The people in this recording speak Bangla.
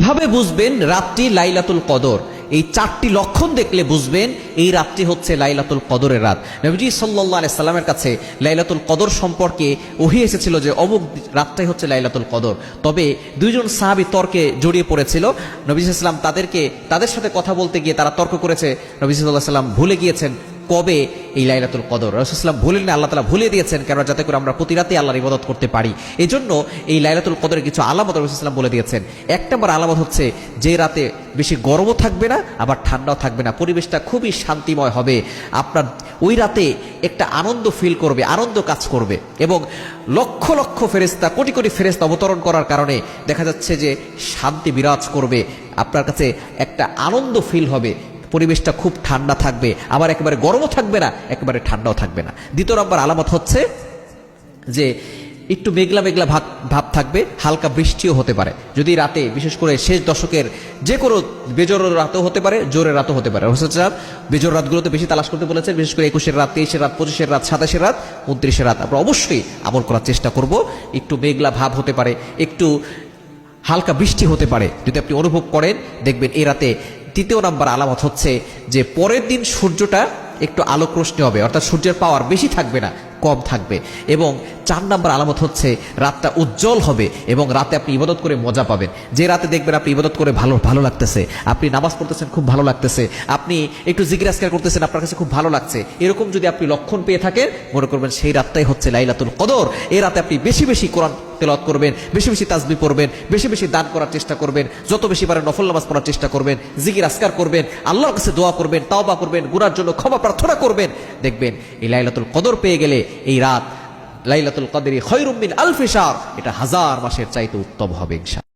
কিভাবে বুঝবেন রাতটি লাইলাতুল কদর? এই চারটি লক্ষণ দেখলে বুঝবেন এই রাতটি হচ্ছে লাইলাতুল কদরের রাত। নবীজি সাল্লাল্লাহু আলাইহি সাল্লামের কাছে লাইলাতুল কদর সম্পর্কে ওহী এসেছিল যে অমুক রাতটাই হচ্ছে লাইলাতুল কদর। তবে দুইজন সাহাবী তর্কে জড়িয়ে পড়েছিল। নবী সাল্লাল্লাহু আলাইহি সাল্লাম তাদের সাথে কথা বলতে গিয়ে তারা তর্ক করেছে। নবী সাল্লাল্লাহু আলাইহি সাল্লাম ভুলে গিয়েছেন কবে এই লাইলাতুল কদর। রাসূলুল্লাহ সাল্লাল্লাহু আলাইহি ওয়াসাল্লাম ভুলেন না, আল্লাহ তাআলা ভুলিয়ে দিয়েছেন, কারণ যাতে করে আমরা প্রতি রাতে আল্লাহর ইবাদত করতে পারি। এই জন্য এই লাইলাতুল কদরের কিছু আলামত রাসূলুল্লাহ সাল্লাল্লাহু আলাইহি ওয়াসাল্লাম বলে দিয়েছেন। এক নম্বর আলামত হচ্ছে যে রাতে বেশি গরমও থাকবে না, আবার ঠান্ডাও থাকবে না, পরিবেশটা খুবই শান্তিময় হবে। আপনার ওই রাতে একটা আনন্দ ফিল করবে, আনন্দ কাজ করবে, এবং লক্ষ লক্ষ ফেরেশতা, কোটি কোটি ফেরেশতা অবতরণ করার কারণে দেখা যাচ্ছে যে শান্তি বিরাজ করবে। আপনার কাছে একটা আনন্দ ফিল হবে, পরিবেশটা খুব ঠান্ডা থাকবে, আবার একেবারে গরমও থাকবে না, একেবারে ঠান্ডাও থাকবে না। দ্বিতীয় নম্বর আলামত হচ্ছে যে একটু মেঘলা মেঘলা ভাব থাকবে, হালকা বৃষ্টিও হতে পারে। যদি রাতে, বিশেষ করে শেষ দশকের যে কোনো বেজোর রাতও হতে পারে, জোরের রাতও হতে পারে। রাসূলুল্লাহ বেজোর রাতগুলোতে বেশি তালাশ করতে বলেছেন, বিশেষ করে 21-এর রাত, 23-এর রাত, 25-এর রাত, 27-এর রাত, 29-এর রাত আমরা অবশ্যই আমল করার চেষ্টা করব। একটু মেঘলা ভাব হতে পারে, একটু হালকা বৃষ্টি হতে পারে, যদি আপনি অনুভব করেন দেখবেন এই রাতে। তৃতীয় নাম্বার আলামত হচ্ছে যে পরের দিন সূর্যটা একটু আলোক রোশনি হবে, অর্থাৎ সূর্যের পাওয়ার বেশি থাকবে না, কম থাকবে। এবং 4 নাম্বার আলামত হচ্ছে রাতটা উজ্জ্বল হবে এবং রাতে আপনি ইবাদত করে মজা পাবেন। যে রাতে দেখবেন আপনি ইবাদত করে ভালো লাগতেছে, আপনি নামাজ পড়তেছেন খুব ভালো লাগতেছে, আপনি একটু জিকির আজকার করতেছেন আপনার কাছে খুব ভালো লাগছে, এরকম যদি আপনি লক্ষণ পেয়ে থাকেন মনে করবেন সেই রাতটাই হচ্ছে লাইলাতুল কদর। এই রাতে আপনি বেশি বেশি কোরআন তেলাওয়াত করবেন, বেশি বেশি তাসবিহ পড়বেন, বেশি বেশি দান করার চেষ্টা করবেন, যত বেশি পারেন নফল নামাজ পড়ার চেষ্টা করবেন, জিকির আজকার করবেন, আল্লাহর কাছে দোয়া করবেন, তাওবা করবেন, গুনার জন্য ক্ষমা প্রার্থনা করবেন। দেখবেন এই লাইলাতুল কদর পেয়ে গেলে এই রাত লাইলাতুল কদরি খায়রুম মিন আলফি শাহর, এটা 1000 মাসের চাইতে উত্তম হবে ইনশাআল্লাহ।